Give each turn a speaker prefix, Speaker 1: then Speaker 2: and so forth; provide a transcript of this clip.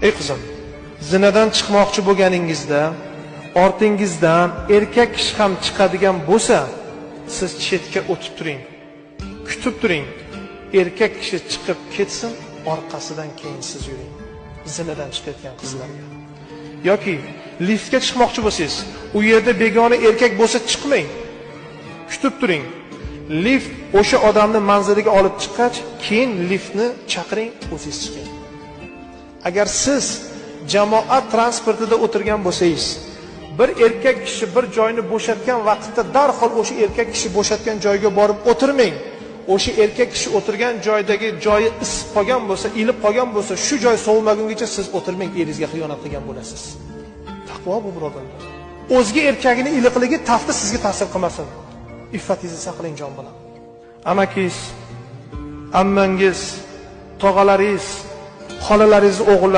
Speaker 1: Ey qizim, zinadan chiqmoqchi bo'lganingizda ortingizdan erkak kishi ham chiqadigan bo'lsa, siz chetga o'tib turing. Kutib turing. Erkak kishi chiqib ketsin, orqasidan keyin siz yuring. Zinadan chiqayotgan qizlarga. Yoki liftga chiqmoqchi bo'lsangiz, u yerda begona erkak bo'lsa chiqmang. Kutib turing. Lift o'sha odamni manziliga olib chiqqach, keyin liftni chaqiring, o'zingiz chiqing. Agar siz jamoat transportida o'tirgan bo'lsangiz, bir erkak kishi bir joyni bo'shatgan vaqtda darhol o'sha erkak kishi bo'shatgan joyga borib o'tirmang. O'sha erkak kishi o'tirgan joydagi joyi isib qolgan bo'lsa, ilib qolgan bo'lsa, shu joy sovimagungacha siz o'tirmang, eringizga xiyonat qilgan bo'lasiz. Taqvo bu birodarlar. O'zga erkagining iliqligi tafti sizga ta'sir qilmasin. Iffatingizni saqlang jon bilan. Amakingiz, ammangiz, tog'alaringiz, xolalaringiz o'g'illar